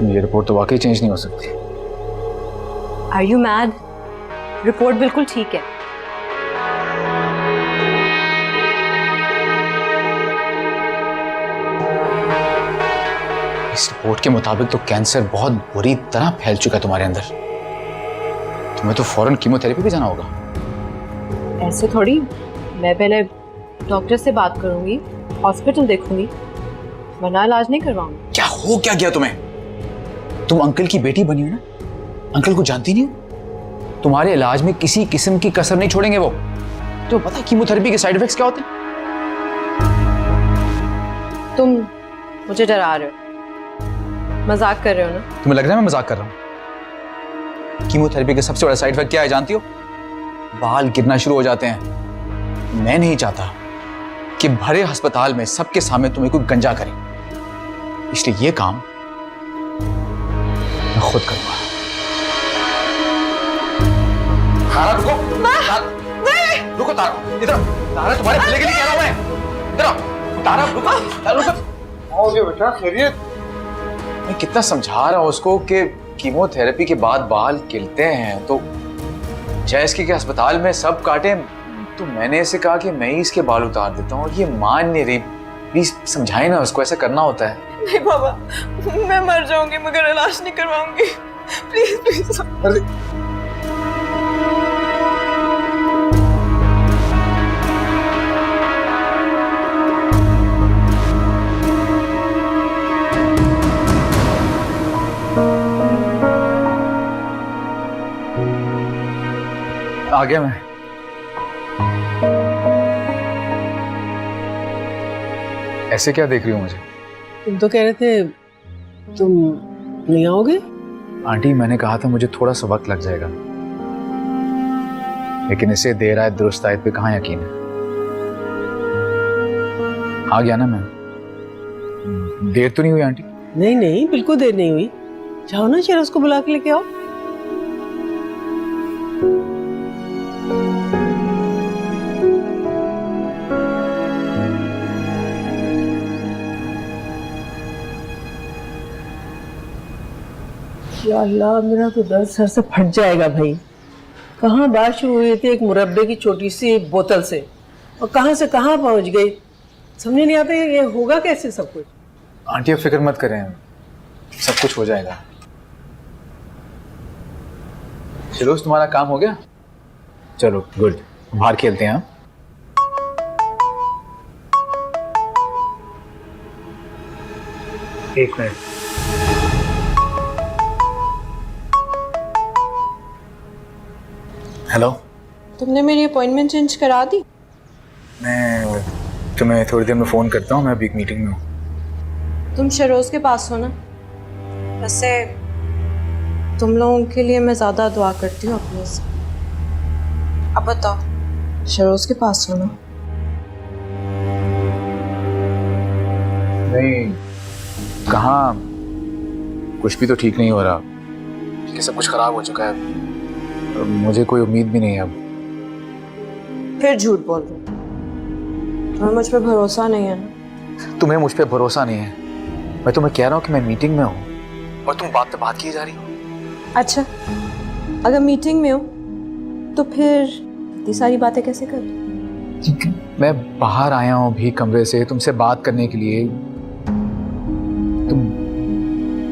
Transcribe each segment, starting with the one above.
ये रिपोर्ट तो वाकई चेंज नहीं हो सकती। Are you mad? रिपोर्ट बिल्कुल ठीक है। इस रिपोर्ट के मुताबिक तो कैंसर बहुत बुरी तरह फैल चुका है तुम्हारे अंदर। तुम्हें तो फौरन कीमोथेरेपी पे जाना होगा। ऐसे थोड़ी, मैं पहले डॉक्टर से बात करूंगी, हॉस्पिटल देखूंगी, वरना इलाज नहीं करवाऊंगी। क्या हो क्या गया तुम्हें? तुम अंकल की बेटी बनी हो ना, अंकल को जानती नहीं हो? तुम्हारे इलाज में किसी किस्म की कसर नहीं छोड़ेंगे वो। तो पता है कीमोथेरेपी के साइड इफेक्ट्स क्या होते हैं? तुम मुझे डरा रहे हो, मजाक कर रहे हो ना? तुम्हें लग रहा है मैं मजाक कर रहा हूं? कीमोथेरेपी का सबसे बड़ा साइड इफेक्ट क्या है जानती हो? बाल गिरना शुरू हो जाते हैं। मैं नहीं चाहता कि भरे अस्पताल में सबके सामने तुम्हें कोई गंजा करे, इसलिए ये काम मैं खुद करूंगा। तारा रुको, रुको तारा, इधर तारा, तुम्हारे भले के लिए कह रहा हूं मैं। इधर आओ तारा, रुको, तारा रुको। हो गया बेटा, खैरियत? मैं कितना समझा रहा हूं उसको कि कीमोथेरेपी के बाद बाल गिरते हैं तो जैसे कि अस्पताल में सब काटे, तो मैंने इसे कहा कि मैं ही इसके बाल उतार देता हूँ और ये मान नहीं रही। प्लीज समझाए ना उसको, ऐसा करना होता है। नहीं बाबा, मैं मर जाऊंगी मगर इलाज नहीं करवाऊंगी। Please please. अरे आ गया मैं। ऐसे क्या देख रही हो मुझे? तुम तो कह रहे थे तुम नहीं आओगे। आंटी, मैंने कहा था मुझे थोड़ा सा वक्त लग जाएगा, लेकिन इसे देर आए दुरुस्त आयत पे कहाँ यकीन है। आ गया ना मैं। देर तो नहीं हुई आंटी? नहीं नहीं, बिल्कुल देर नहीं हुई। जाओ ना, शेरस को बुला के लेके आओ। या अल्लाह, मेरा तो दर्द सर से फट जाएगा भाई। कहाँ बात शुरू हुई थी एक मुरब्बे की छोटी सी बोतल से, और कहाँ से कहाँ पहुँच गई, समझ नहीं आता ये होगा कैसे सब कुछ। आंटी आप फिक्र मत करें, सब कुछ हो जाएगा। फिरोज, तुम्हारा काम हो गया? चलो गुड, बाहर खेलते हैं। एक मिनट। हेलो, तुमने मेरी अपॉइंटमेंट चेंज करा दी? मैं तुम्हें थोड़ी देर में फ़ोन करता हूँ, मैं अभी एक मीटिंग में हूँ। तुम शरोज के पास हो ना? वैसे तुम लोगों के लिए मैं ज़्यादा दुआ करती हूँ अपने से। अब बताओ, शरोज के पास हो ना? नहीं, कहाँ, कुछ भी तो ठीक नहीं हो रहा, कि सब कुछ खराब हो चुका है। मुझे कोई उम्मीद भी नहीं है अब। फिर झूठ बोल रहे हो। तुम्हें मुझ पे भरोसा नहीं है ना? तुम्हें मुझ पे भरोसा नहीं है? मैं तुम्हें कह रहा हूँ कि मैं मीटिंग में हूँ और तुम बात पे बात किए जा रही हो। अच्छा, अगर मीटिंग में हो तो फिर इतनी सारी बातें कैसे कर? मैं बाहर आया हूँ भी कमरे से तुमसे बात करने के लिए। तुम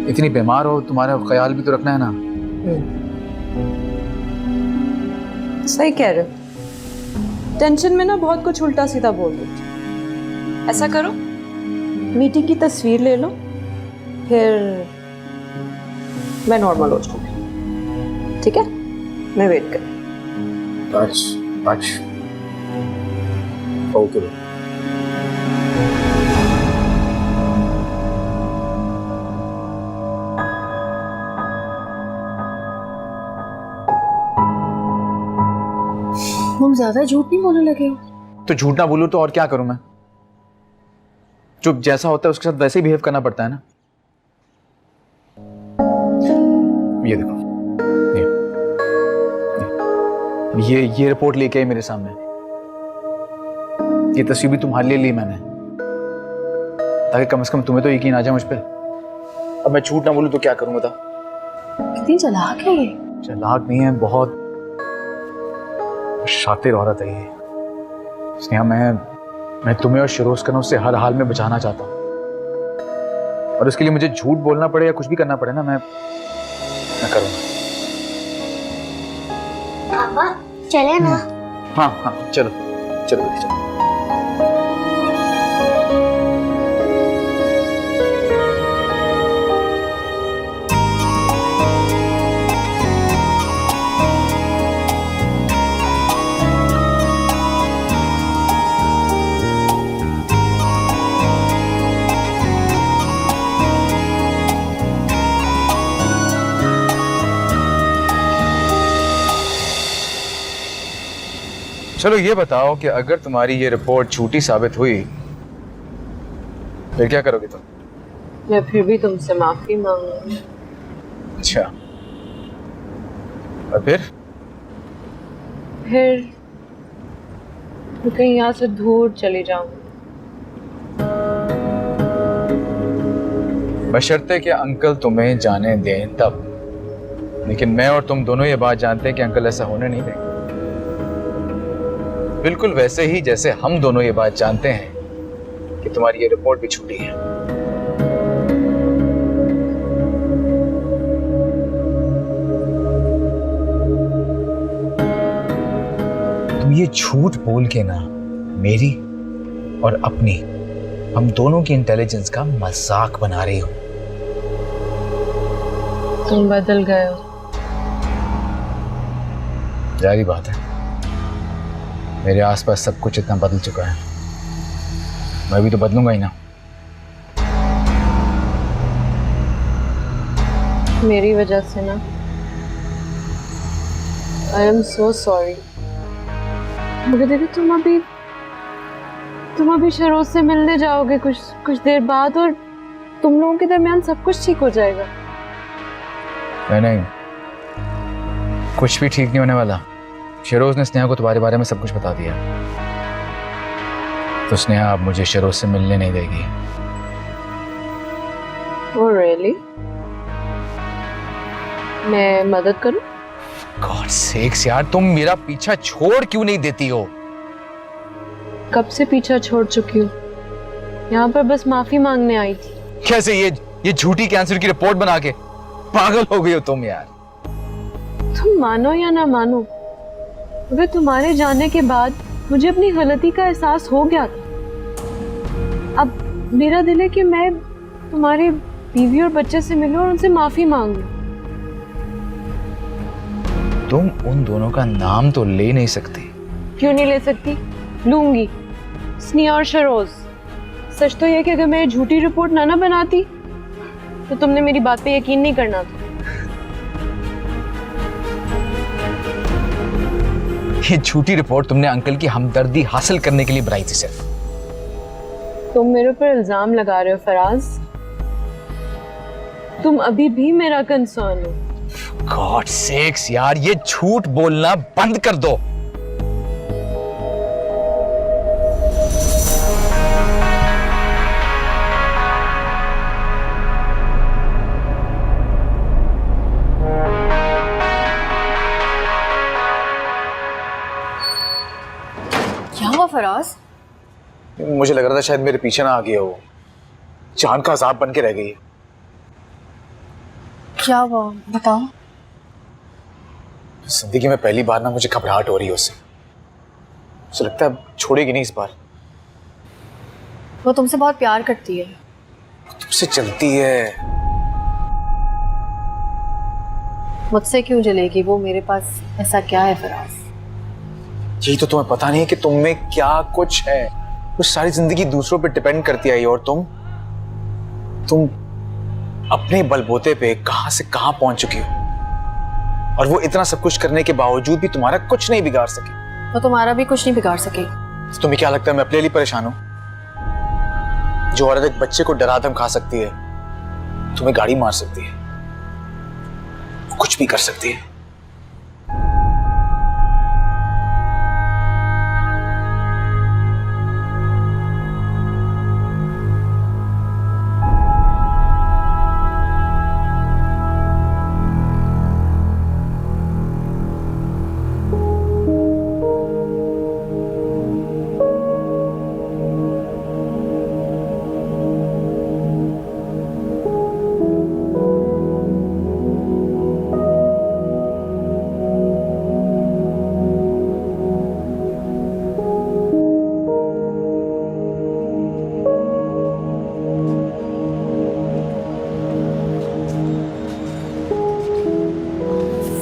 इतनी बीमार हो, तुम्हारा ख्याल भी तो रखना है ना। सही कह रहे हो। टेंशन में ना बहुत कुछ उल्टा सीधा बोल देती हूँ। ऐसा करो, मीटिंग की तस्वीर ले लो, फिर मैं नॉर्मल हो जाऊंगी। ठीक है, मैं वेट कर। अच्छा, ओके। तुम ज्यादा झूठ नहीं बोलने लगे हो? तो झूठ ना बोलूं तो और क्या करूं मैं? जो जैसा होता है उसके साथ वैसे ही बिहेव करना पड़ता है ना। ये देखो, ये रिपोर्ट लेके आई मेरे सामने। ये तस्वीर भी तुम्हारे लिए ली मैंने, ताकि कम से कम तुम्हें तो यकीन आ जाए मुझ पे। अब मैं झूठ ना बोलूं तो क्या करूं बता। कितनी चालाक है ये। चालाक नहीं है, बहुत शातिर औरत है ये। स्नेहा, मैं तुम्हें और शिरोज को उससे हर हाल में बचाना चाहता हूँ, और उसके लिए मुझे झूठ बोलना पड़े या कुछ भी करना पड़े ना, मैं करूँगा। पापा चले ना। हाँ हाँ, चलो चलो बेटी, चलो। चलो ये बताओ कि अगर तुम्हारी ये रिपोर्ट झूठी साबित हुई फिर क्या करोगे तुम? मैं फिर भी तुमसे माफी मांगूंगी। अच्छा, और फिर कहीं यहाँ से दूर चली जाऊंगी। बशर्ते कि अंकल तुम्हें जाने दें तब। लेकिन मैं और तुम दोनों ये बात जानते हैं कि अंकल ऐसा होने नहीं देंगे, बिल्कुल वैसे ही जैसे हम दोनों ये बात जानते हैं कि तुम्हारी ये रिपोर्ट भी झूठी है। तुम ये झूठ बोल के ना मेरी और अपनी, हम दोनों की इंटेलिजेंस का मजाक बना रही हो। तुम बदल गए हो। जाहिर बात है, मेरे आसपास सब कुछ इतना बदल चुका है, मैं भी तो बदलूंगा ही ना। मेरी वजह से ना। I am so sorry. मगर देखो, तुम अभी शरोज से मिलने जाओगे कुछ देर बाद, और तुम लोगों के दरमियान सब कुछ ठीक हो जाएगा। नहीं, कुछ भी ठीक नहीं होने वाला। शिरोज ने स्नेहा को तुम्हारे बारे में सब कुछ बता दिया, तो स्नेहा अब मुझे शिरोज से मिलने नहीं देगी। Oh really? मैं मदद करूं? गॉड सेक्स यार, तुम मेरा पीछा छोड़ क्यों नहीं देती हो? कब से पीछा छोड़ चुकी हूँ, यहाँ पर बस माफी मांगने आई थी। कैसे ये झूठी कैंसर की रिपोर्ट बना के पागल हो गई हो तुम यार। तुम मानो या ना मानो, मगर तुम्हारे जाने के बाद मुझे अपनी गलती का एहसास हो गया था। अब मेरा दिल है कि मैं तुम्हारी बीवी और बच्चे से मिलूं और उनसे माफी मांगूं। तुम उन दोनों का नाम तो ले नहीं सकती। क्यों नहीं ले सकती? लूंगी। स्नेहा और शरोज। सच तो यह कि अगर मैं झूठी रिपोर्ट ना बनाती तो तुमने मेरी बात पे यकीन नहीं करना था। ये झूठी रिपोर्ट तुमने अंकल की हमदर्दी हासिल करने के लिए बनाई थी सिर्फ। तुम मेरे ऊपर इल्जाम लगा रहे हो फराज। तुम अभी भी मेरा कंसर्न हो। गॉड सेक्स यार, ये झूठ बोलना बंद कर दो। क्या हुआ फराज? मुझे लग रहा था शायद मेरे पीछे ना आ गया हो, जान का अजाब बन के रह गई। क्या हुआ बताओ। जिंदगी में पहली बार ना मुझे घबराहट हो रही है उससे। मुझे लगता है छोड़ेगी नहीं इस बार। वो तुमसे बहुत प्यार करती है। तुमसे चलती है। मुझसे क्यों जलेगी वो? मेरे पास ऐसा क्या है फराज? यही तो तुम्हें पता नहीं है कि तुम में क्या कुछ है। वो सारी जिंदगी दूसरों पे डिपेंड करती आई, और तुम अपने बलबूते पे कहां से कहां पहुंच चुकी हो, और वो इतना सब कुछ करने के बावजूद भी तुम्हारा कुछ नहीं बिगाड़ सकी। वो तुम्हारा भी कुछ नहीं बिगाड़ सके। तो तुम्हें क्या लगता है मैं अपने लिए परेशान हूं? जो औरत एक बच्चे को डरा धमका सकती है, तुम्हें गाड़ी मार सकती है, कुछ भी कर सकती है।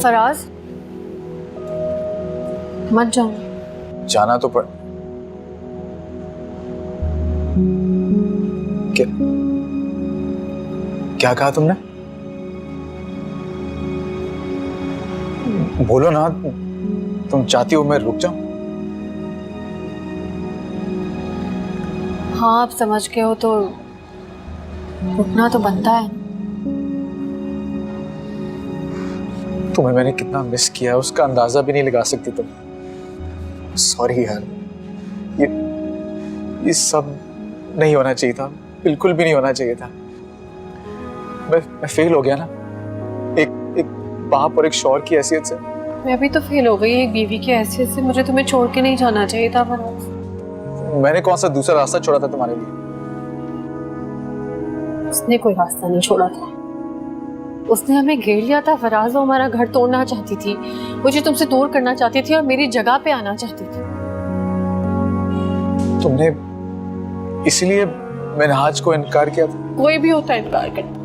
फराज, मत जाओ। जाना तो पड़ क्या क्या कहा तुमने? बोलो ना, तुम चाहती हो मैं रुक जाऊं? हाँ, आप समझ गए हो तो रुकना तो बनता है। तुम्हें मैंने कितना मिस किया है उसका अंदाजा भी नहीं लगा सकती तुम। सॉरी यार, ये सब नहीं होना चाहिए था, बिल्कुल भी नहीं होना चाहिए था। मैं फेल हो गया ना, एक बाप और एक शौहर की हैसियत से। मैं भी तो फेल हो गई एक बीवी की हैसियत से। मुझे तुम्हें छोड़ के नहीं जाना चाहिए था फराज। मैंने कौन सा दूसरा रास्ता छोड़ा था तुम्हारे लिए? उसने कोई रास्ता नहीं छोड़ा था, उसने हमें घेर लिया था फराज। वो हमारा घर तोड़ना चाहती थी, मुझे तुमसे दूर करना चाहती थी और मेरी जगह पे आना चाहती थी। तुमने इसलिए मिनहाज को इनकार किया था? कोई भी होता है इनकार करता,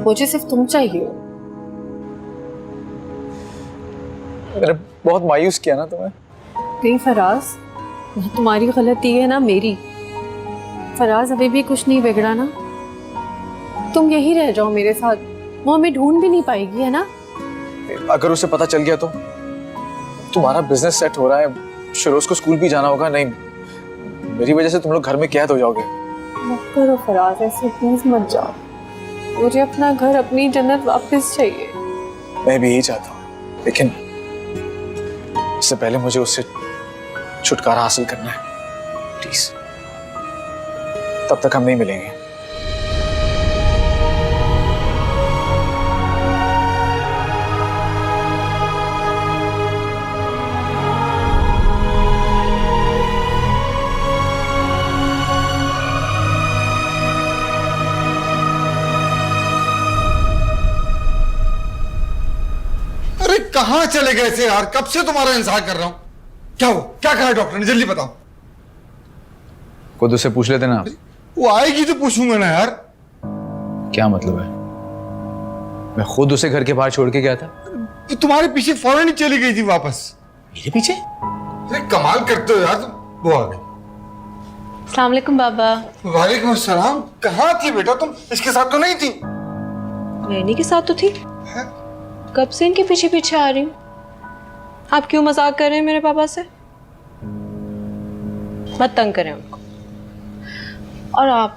मुझे सिर्फ तुम चाहिए हो। मैंने बहुत मायूस किया ना तुम्हें? नहीं फराज, ना तुम्हारी गलती है ना मेरी। फराज, अभी भी कुछ नहीं बिगड़ा ना। तुम यही रह जाओ मेरे साथ, वो हमें ढूंढ भी नहीं पाएगी, है ना? अगर उसे पता चल गया तो? तुम्हारा बिजनेस सेट हो रहा है, शिरोज को स्कूल भी जाना होगा। नहीं, मेरी वजह से तुम लोग घर में कैद हो जाओगे। मत करो फराज ऐसे, प्लीज मत जाओ। मुझे अपना घर, अपनी जन्नत वापस चाहिए। मैं भी यही चाहता हूँ, लेकिन इससे पहले मुझे उससे छुटकारा हासिल करना है। प्लीज, तब तक हम नहीं मिलेंगे। अरे कहाँ चले गए थे यार? कब से तुम्हारा इंतजार कर रहा हूं। क्या हो, क्या कहा डॉक्टर ने? जल्दी बताओ। खुद उससे पूछ लेते ना। वो आएगी तो पूछूंगा ना यार। क्या मतलब है? मैं खुद उसे घर के बाहर छोड़ के गया था। तो तुम्हारे पीछे फौरन ही चली गई थी वापस। मेरे पीछे? अरे कमाल करते हो यार तुम। वो आ गई। अस्सलाम वालेकुम बाबा। वालेकुम अस्सलाम। कहाँ थी बेटा तुम? इसके साथ तो नहीं थी? नैनी के साथ तो थी। कब से इनके पीछे पीछे आ रही हूँ? आप क्यों मजाक कर रहे हैं मेरे पापा से? मत तंग करें उनको। और आप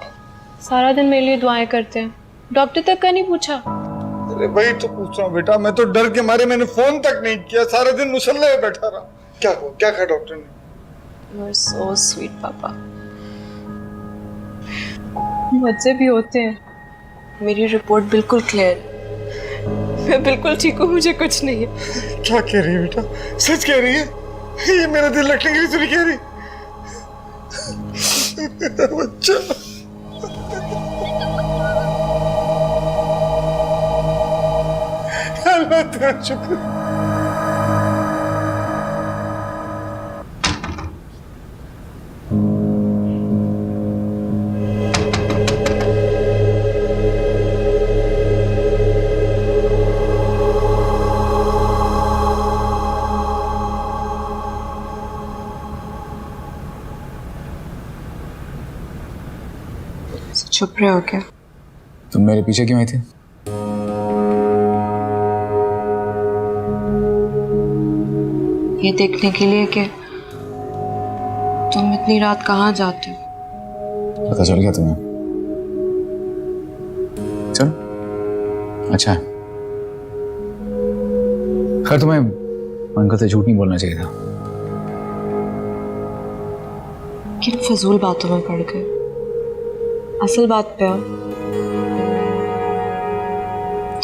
सारा दिन मेरे लिए दुआएं करते हैं, डॉक्टर तक का नहीं पूछा? अरे भाई तो पूछ रहा हूँ बेटा, मैं तो डर के मारे मैंने फोन तक नहीं किया, सारा दिन मुसल्ले में बैठा रहा। क्या हुआ, क्या कहा डॉक्टर ने? You are so sweet पापा। मुझसे भी होते हैं। मेरी रिपोर्ट बिल्कुल क्लियर है, मैं बिल्कुल ठीक हूँ, मुझे कुछ नहीं है। क्या कह रही है बेटा? सच कह रही है? ये मेरा दिल रखने के लिए तो नहीं कह रही? बच्चा अल्लाह तेरा शुक्र। चुप रहे हो क्या? तुम मेरे पीछे क्यों आई थी? ये देखने के लिए कि तुम इतनी रात कहाँ जाते हो। पता चल गया तुम्हें? चल, अच्छा है। खैर, तुम्हें अंकल से झूठ नहीं बोलना चाहिए था। किन फजूल बातों में पड़ गए, असल बात पे आओ।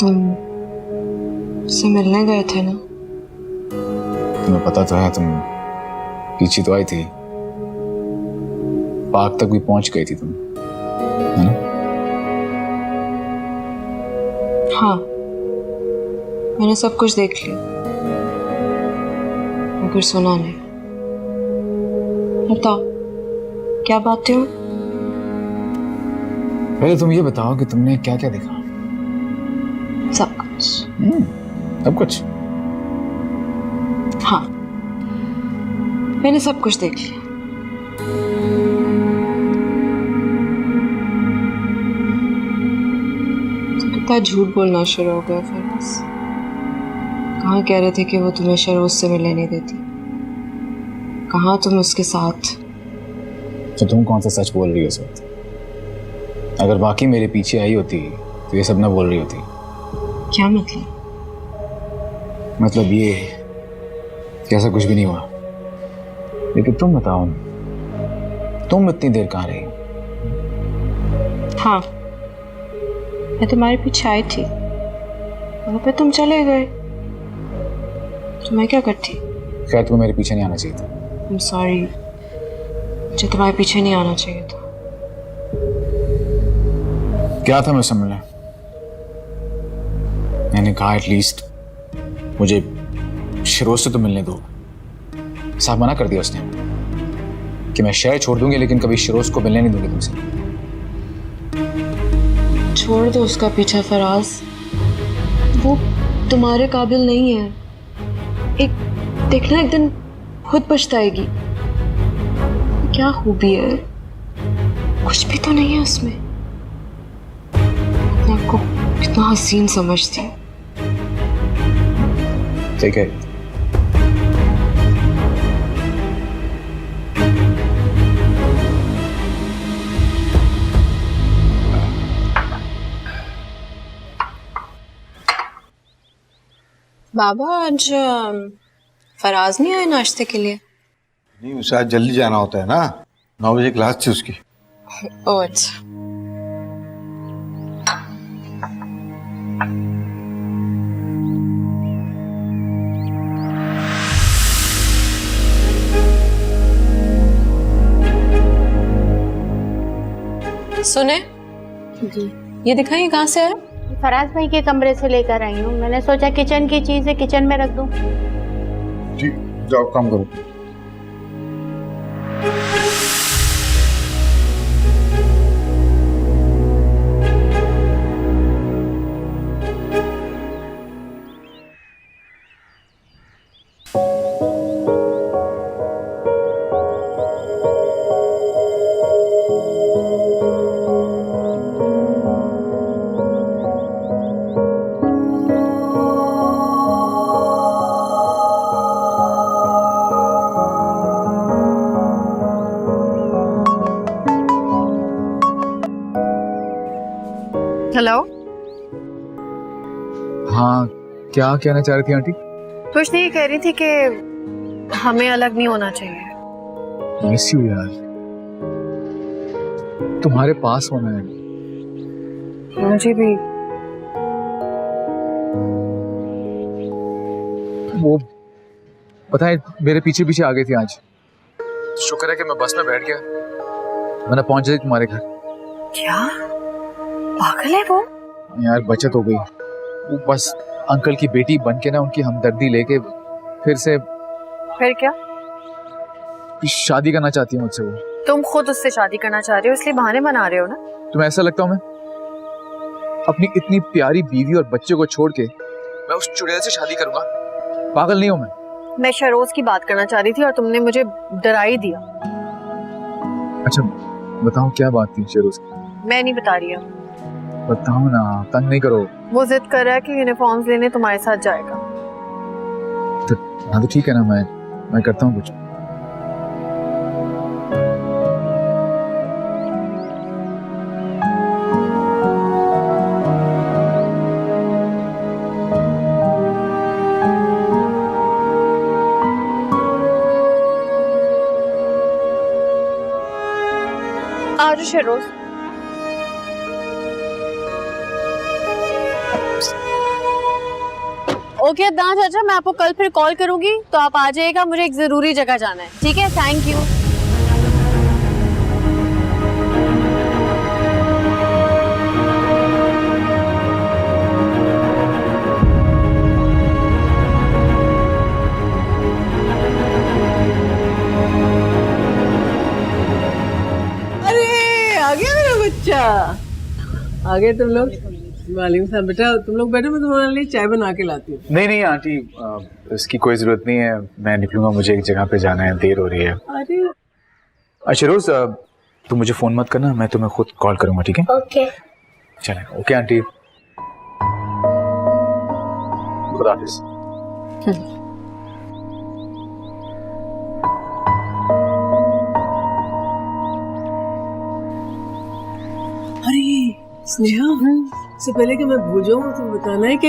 तुम से मिलने गए थे ना? तुम्हें पता तो है, तुम पीछे तो आई थी, पार्क तक भी पहुंच गई थी तुम, है ना? हाँ, मैंने सब कुछ देख लिया, मगर सुना नहीं। बताओ क्या बातें हो? पहले तुम ये बताओ कि तुमने क्या क्या देखा? सब कुछ। सब कुछ? हाँ, मैंने सब कुछ देख लिया। तो कितना झूठ बोलना शुरू हो गया फराज। कहाँ कह रहे थे कि वो तुम्हें शरोज से मिलने नहीं देती, कहाँ तुम उसके साथ। तो तुम कौन सा सच बोल रही हो इस वक्त? अगर वाकई मेरे पीछे आई होती तो ये सब ना बोल रही होती। क्या मतलब? मतलब ये कि ऐसा कुछ भी नहीं हुआ। लेकिन तुम बताओ, तुम इतनी देर कहाँ रही? हाँ, मैं तुम्हारे पीछे आई थी, वहाँ पे तुम चले गए, तो मैं क्या करती? खैर तुम्हें मेरे पीछे नहीं आना चाहिए था। I'm sorry, मुझे तुम्हारे पीछे नहीं आना चाहिए था। क्या था मैं समझने? मैंने कहा एटलीस्ट मुझे शिरोज से तो मिलने दो। साफ मना कर दिया उसने कि मैं शहर छोड़ दूंगी लेकिन कभी शिरोज को मिलने नहीं दूंगी तुमसे। छोड़ दो उसका पीछा फराज, वो तुम्हारे काबिल नहीं है। एक देखना, एक दिन खुद पछताएगी। क्या खूबी है, कुछ भी तो नहीं है उसमें। अपने आप को कितना हसीन समझती है। ठीक है, बाबा आज फराज नहीं आए नाश्ते के लिए? नहीं, उसे आज जल्दी जाना होता है ना, 9 बजे क्लास थी उसकी। ओह अच्छा। सुने, ये दिखाइए कहाँ से आया? फराज भाई के कमरे से लेकर आई हूँ। मैंने सोचा किचन की चीज है, किचन में रख दूं। ठीक, जाओ काम करो। हेलो। हाँ क्या कहना चाह रही थी आंटी? कुछ नहीं, कह रही थी कि हमें अलग नहीं होना चाहिए। मिस यू यार, तुम्हारे पास होना है। मुझे भी। वो पता है मेरे पीछे पीछे आ गई थी आज। शुक्र है कि मैं बस में बैठ गया, मैंने पहुंच जाती तुम्हारे घर। क्या पागल है वो? यार बचत हो गई। वो बस अंकल की बेटी बन के ना उनकी हमदर्दी लेके फिर से फिर क्या? शादी करना चाहती है मुझसे वो। तुम खुद उससे शादी करना चाह रहे हो, इसलिए बहाने बना रहे हो ना? तुम्हें ऐसा लगता हूँ मैं अपनी इतनी प्यारी बीवी और बच्चे को छोड़ के मैं उस चुड़ैल से शादी करूंगा? पागल नहीं हूं मैं शहरोज की बात करना चाह रही थी और तुमने मुझे डरा ही दिया। अच्छा बताओ क्या बात थी शेरोज की? मैं नहीं बता रही हूँ। बताओ ना, तंग नहीं करो। वो जिद कर रहा है कि यूनिफॉर्म्स लेने तुम्हारे साथ जाएगा। हाँ तो ठीक है ना, मैं करता हूँ कुछ। आज शहरोज ओके अदनान चाचा, मैं आपको कल फिर कॉल करूंगी तो आप आ जाइएगा, मुझे एक जरूरी जगह जाना है। ठीक है, थैंक यू। अरे आ गया मेरा बच्चा, आ गए तुम लोग। वालेकुम सलाम। बेटा तुम लोग बैठो, मैं तुम्हारे लिए चाय बना के लाती हूँ। नहीं नहीं आंटी, इसकी कोई जरूरत नहीं है, मैं निकलूंगा, मुझे एक जगह पे जाना है, देर हो रही है। अरे अच्छा रोज, तुम मुझे फोन मत करना, मैं तुम्हें खुद कॉल करूंगा, ठीक है? ओके। चलें, ओके आंटी, खुदा हाफिज। अरे स्नेहा, इससे पहले कि मैं भूल जाऊँ तो बताना है कि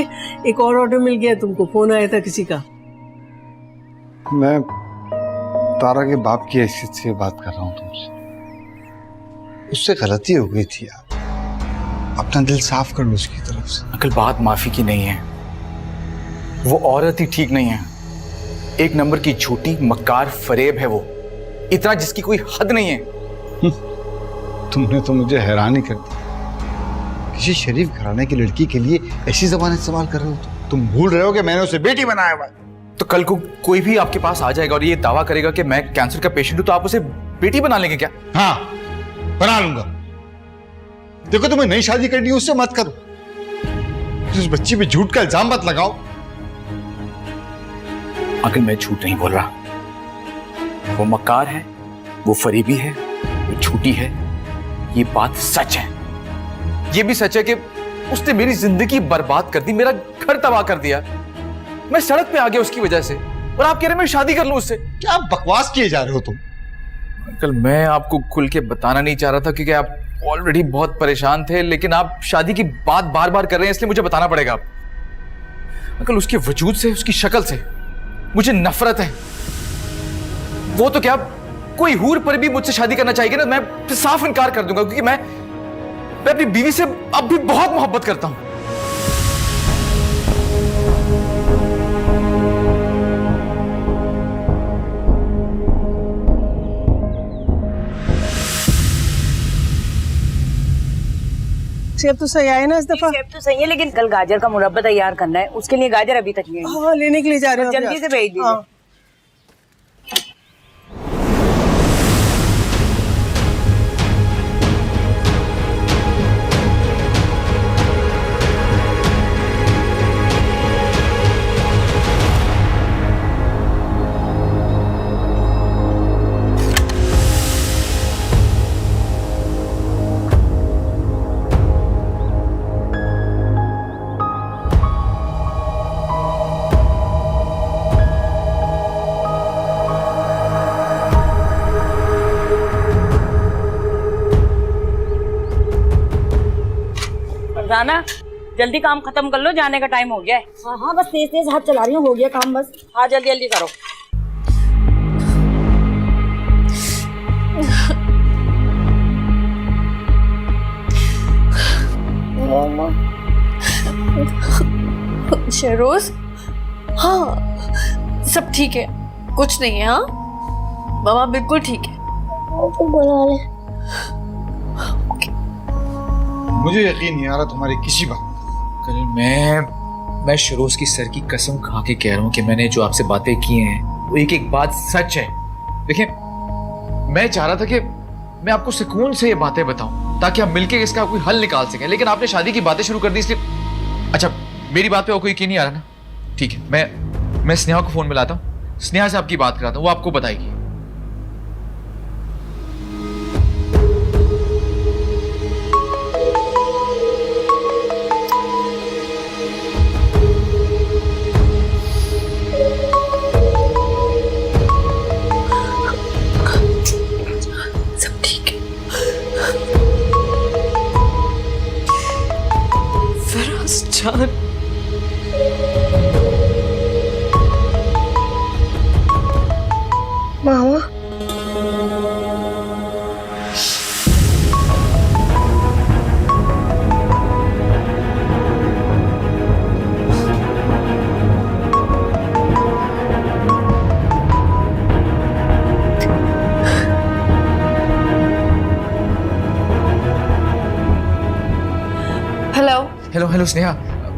एक और ऑर्डर मिल गया तुमको, फोन आया था किसी का। मैं तारा के बाप की हैसियत से बात कर रहा हूँ तुमसे। उससे गलती हो गई थी यार, अपना दिल साफ कर लो उसकी तरफ से। अंकल बात माफी की नहीं है, वो औरत ही ठीक नहीं है, एक नंबर की झूठी मक्कार फरेब है वो, इतना जिसकी कोई हद नहीं है। तुमने तो मुझे हैरान ही कर दिया। किसी शरीफ घराने की लड़की के लिए ऐसी जबान इस्तेमाल कर रहे हो तुम भूल रहे हो कि मैंने उसे बेटी बनाया हुआ है। तो कल को कोई भी आपके पास आ जाएगा और ये दावा करेगा कि मैं कैंसर का पेशेंट हूं, तो आप उसे बेटी बना लेंगे क्या? हाँ बना लूंगा। देखो तुम्हें नई शादी करनी है उससे मत करो, उस बच्ची पे झूठ का इल्जाम मत लगाओ। अंकल मैं झूठ नहीं बोल रहा, वो मक्कार है, वो फरेबी है, वो झूठी है, ये बात सच है। ये भी सच है कि उसने मेरी जिंदगी बर्बाद कर दी, मेरा घर तबाह कर दिया, मैं सड़क पे आ गया उसकी वजह से, और आप कह रहे हैं मैं शादी कर लूं उससे? क्या बकवास किए जा रहे हो तुम? अंकल मैं आपको खुल के बताना नहीं चाह रहा था क्योंकि आप ऑलरेडी बहुत परेशान थे, लेकिन आप शादी की बात बार बार कर रहे हैं इसलिए मुझे बताना पड़ेगा। अंकल उसके वजूद से, उसकी शक्ल से मुझे नफरत है। वो तो क्या कोई हूर पर भी मुझसे शादी करना चाहेगी ना, मैं साफ इनकार कर दूंगा, क्योंकि मैं अपनी बीवी से अब भी बहुत मोहब्बत करता हूं। सेब तो सही आए ना इस दफा? सेब तो सही है, लेकिन कल गाजर का मुरब्बा तैयार करना है, उसके लिए गाजर अभी तक नहीं आई। हाँ लेने के लिए जा रहे हो? जल्दी से भेज दीजिए। हाँ। राना जल्दी काम खत्म कर लो, जाने का टाइम हो गया है। हाँ हाँ बस तेज तेज हाथ चला रही हूँ, हो गया काम बस। हाँ जल्दी जल्दी करो। शहरोज, हाँ सब ठीक है, कुछ नहीं है। हाँ मामा बिल्कुल ठीक है। बुला ले। मुझे यकीन नहीं आ रहा तुम्हारी किसी बात। कल मैं शरोज की सर की कसम खा के कह रहा हूं कि मैंने जो आपसे बातें की हैं वो एक एक बात सच है। देखिए मैं चाह रहा था कि मैं आपको सुकून से ये बातें बताऊं ताकि आप मिलके इसका कोई हल निकाल सकें, लेकिन आपने शादी की बातें शुरू कर दी इसलिए। अच्छा मेरी बात पे कोई यकीन नहीं आ रहा ना? ठीक है, मैं स्नेहा को फोन मिलाता हूँ, स्नेहा से आपकी बात कराता हूँ, वो आपको बताएगी। जान मामा hello hello hello Sneha,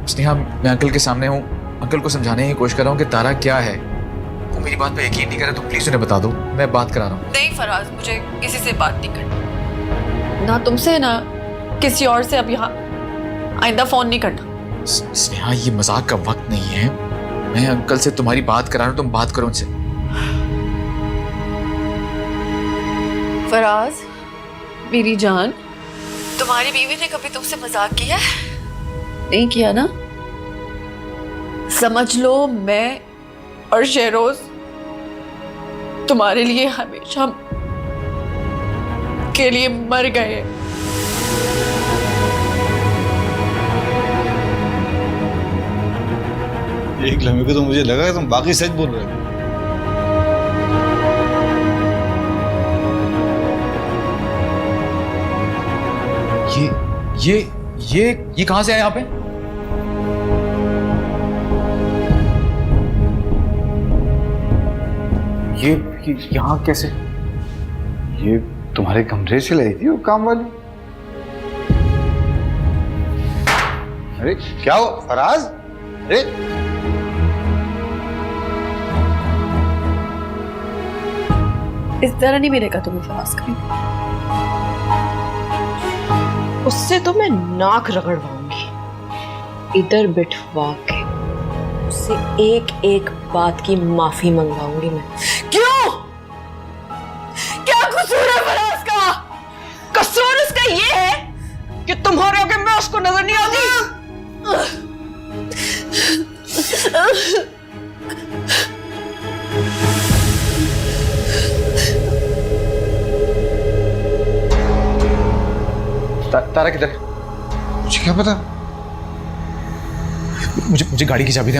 Sneha मैं अंकल के सामने हूँ, अंकल को समझाने की कोशिश कर रहा हूँ कि तारा क्या है। वो मेरी बात पे यकीन नहीं कर रहा, तो प्लीज उन्हें बता दो, मैं बात करा रहा हूँ। नहीं फराज, मुझे किसी से बात नहीं करनी, ना तुमसे ना किसी और से। अब यहाँ आइंदा फोन नहीं करना। स्नेहा, ये मजाक का वक्त नहीं है। मैं अंकल से तुम्हारी बात करा रहा हूं, तुम बात करो उनसे। फराज, मेरी जान, तुम्हारी बीवी ने कभी तुमसे मजाक किया है? नहीं किया ना? समझ लो मैं और शेरोज तुम्हारे लिए हमेशा के लिए मर गए। एक लम्हे को तो मुझे लगा कि तुम बाकी सच बोल रहे थे। ये कहां से आया यहाँ पे? ये यहाँ कैसे? ये तुम्हारे कमरे से लाई थी वो काम वाली। अरे क्या हो फराज? अरे इस तरह नहीं मिलेगा तुम्हें फराज कभी। उससे तो मैं नाक रगड़वाऊंगी, इधर बिठवा के उससे एक एक बात की माफी मंगवाऊंगी मैं। क्यों? क्या कसूर है फराज का? कसूर उसका ये है कि तुम्हारे आगे मैं उसको नजर नहीं आती। तारा किधर है? मुझे क्या पता। मुझे गाड़ी की चाबी दे।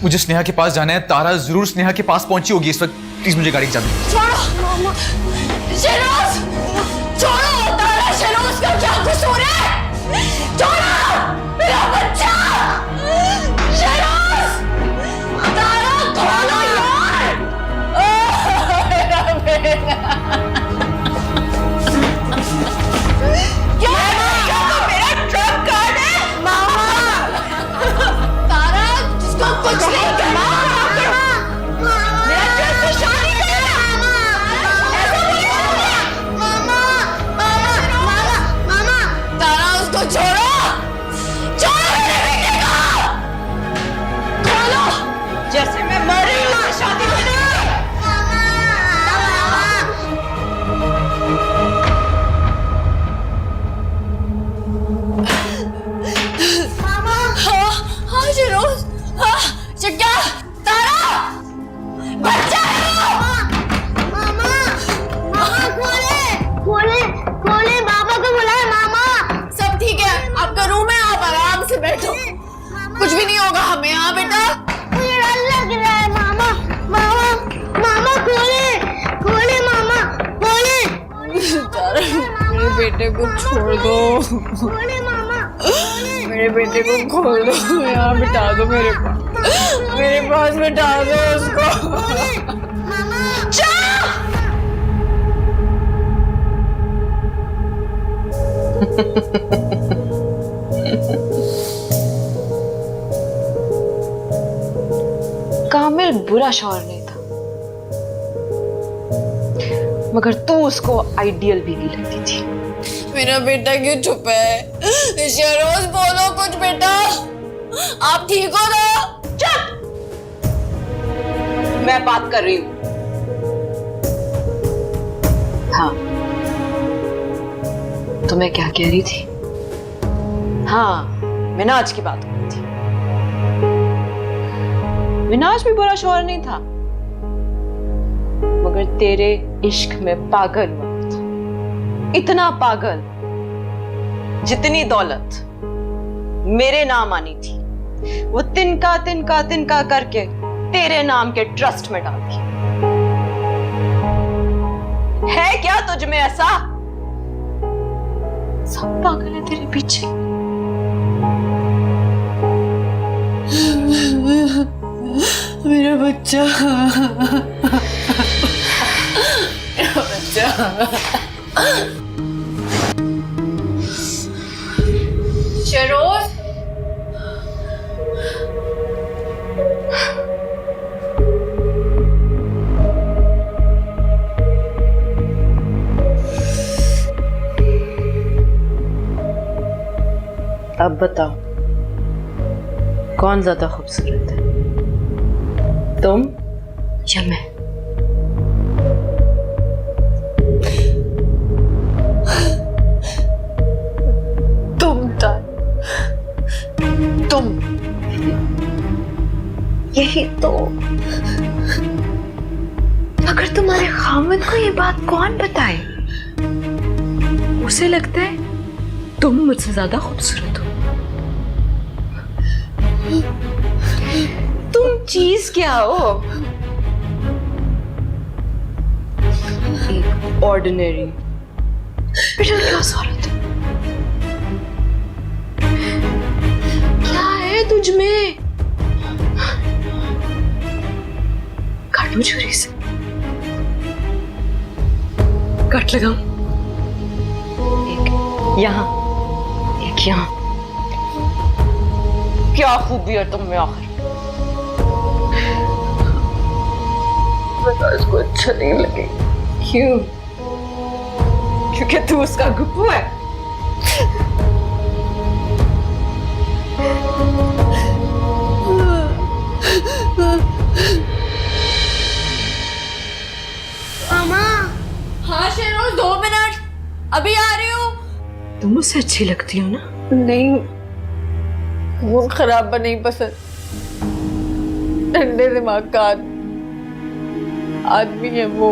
मुझे स्नेहा के पास जाना है। तारा जरूर स्नेहा के पास पहुंची होगी इस वक्त। प्लीज मुझे गाड़ी की चाबी। छोड़ो शेरोज, छोड़ो तारा। शेरोज का क्या कसूर है? छोड़ो मेरा बच्चा। शेरोज, तारा खोलो यार। मेरा बेटा। कुछ नहीं करना। मेरा ट्रस्ट से शादी करना। तारा उसको छोड़ो, छोड़ो मेरे बेटे को। खोलो। जैसे मैं मर रही हूँ उससे शादी करनी। हाँ शेरोज, चिक्का, तारा, बच्चा खोले बाबा को बुलाए। मामा सब ठीक है, आपका रूम है, आप आराम से बैठो, कुछ भी नहीं होगा हमें। यहाँ बेटा, मुझे डर लग रहा है। मामा मामा खोले मामा खोले। तारा, मेरे बेटे को छोड़ दो। खोले मामा मेरे बेटे को खोल दो। यहाँ बिठा दो मेरे पास बिठा दो उसको। कामिल बुरा शौहर नहीं था, मगर तू उसको आइडियल बीवी लगती थी। मेरा बेटा क्यों चुप है? शेरोज बोलो कुछ बेटा, आप ठीक हो ना? चुप, मैं बात कर रही हूं। हाँ, तो मैं क्या कह रही थी? हाँ, मिनाज की बात हो रही थी। मिनाज भी बुरा शौहर नहीं था, मगर तेरे इश्क में पागल हुआ था। इतना पागल जितनी दौलत मेरे नाम आनी थी वो तिनका तिनका तिनका करके तेरे नाम के ट्रस्ट में डाल दी। है क्या तुझ में ऐसा? सब पागल है तेरे पीछे। मेरा बच्चा, मेरा बच्चा। शेरोज, अब बताओ, कौन ज्यादा खूबसूरत है, तुम या मैं? तुम यही तो। मगर तुम्हारे खामद को ये बात कौन बताए? उसे लगता है तुम मुझसे ज्यादा खूबसूरत हो। तुम चीज क्या हो? एक ऑर्डिनरी मिडिल क्लास औरत। क्या है तुझ में? काटू छुरी से, कट लगाऊं? एक यहाँ, एक यहाँ। क्या खूबी है तुम में आखिर? बता, इसको अच्छा नहीं लगे। क्यों? क्योंकि तू उसका गुप्पू है। हाँ शेरोज, 2 मिनट, अभी आ रही हूँ। तुम मुझसे अच्छी लगती हो ना? नहीं, वो खराब नहीं पसंद। ठंडे दिमाग का आदमी है वो।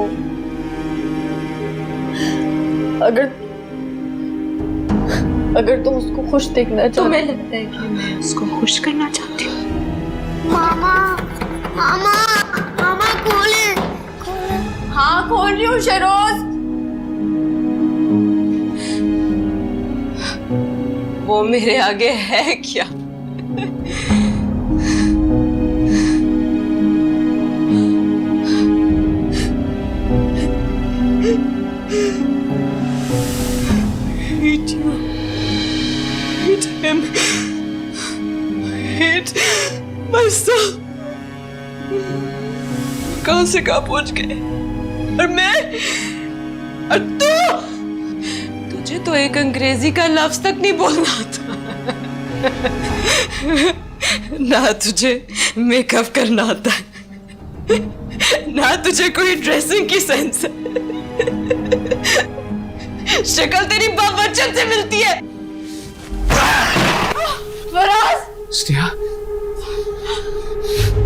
अगर तुम उसको खुश देखना चाहते, तुम्हें लगता है कि मैं उसको खुश करना चाहती हूँ? मामा मामा मामा खोले। हाँ खोल रही हूँ शेरोज। वो मेरे आगे है क्या? Hate you. Hate him. Hate myself. कहाँ से कहाँ पहुंच गए? और मैं? और तू? तुझे तो एक अंग्रेजी का लफ्ज तक नहीं बोलना आता। ना तुझे मेकअप करना आता है, ना तुझे कोई ड्रेसिंग की सेंस है। शक्ल तेरी बच्चन से मिलती है। फराज! स्नेहा,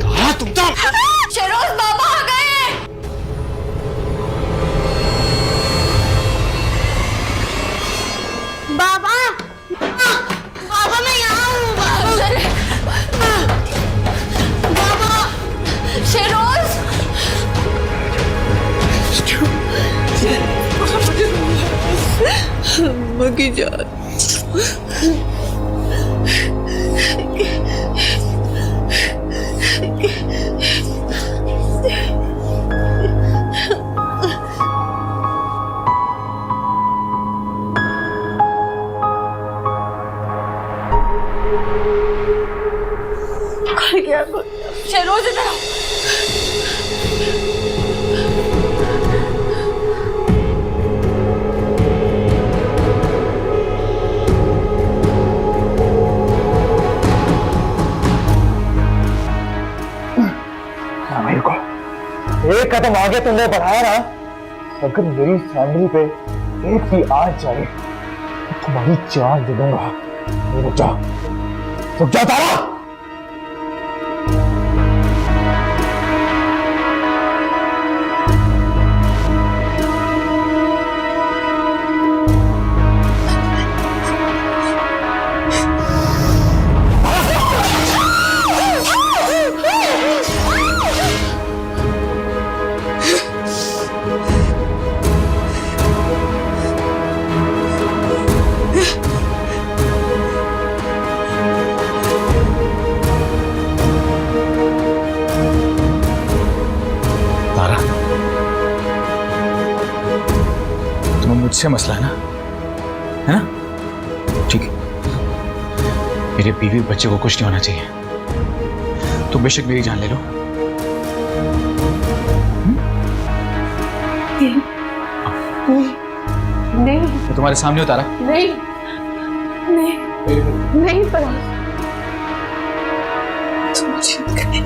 तारा तुम तो शेरोज, बाबा आ गए। बाबा बाबा मैं यहाँ हूँ। बाबा शेरोज, मगी जान। शेरोज इधर आओ। एक कदम आगे तुमने बढ़ाया ना, अगर मेरी फैमिली पे एक भी आ जाए तो तुम्हारी जान दे दूंगा। रुक जा तारा। मुझसे मसला है ना? ठीक है, मेरे बीवी बच्चे को कुछ नहीं होना चाहिए। तो बेशक मेरी जान ले लो। नहीं, मैं तुम्हारे सामने उतारा। नहीं, नहीं। नहीं फराज, तुम जीत गए।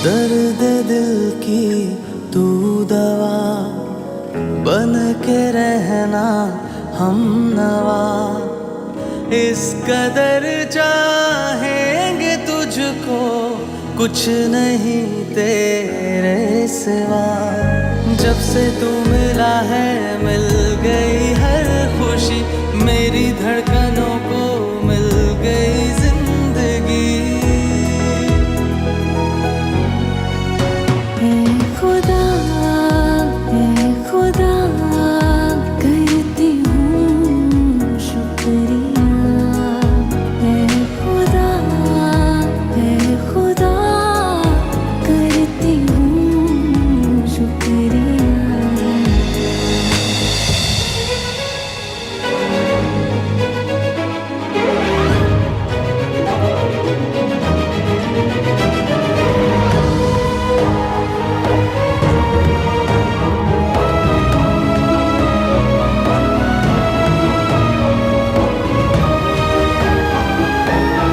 दर्द दिल की तू दवा बन के रहना हम नवा, इस कदर चाहेंगे तुझको कुछ नहीं तेरे सिवा। जब से तू मिला है मिल गई हर खुशी, मेरी धड़कन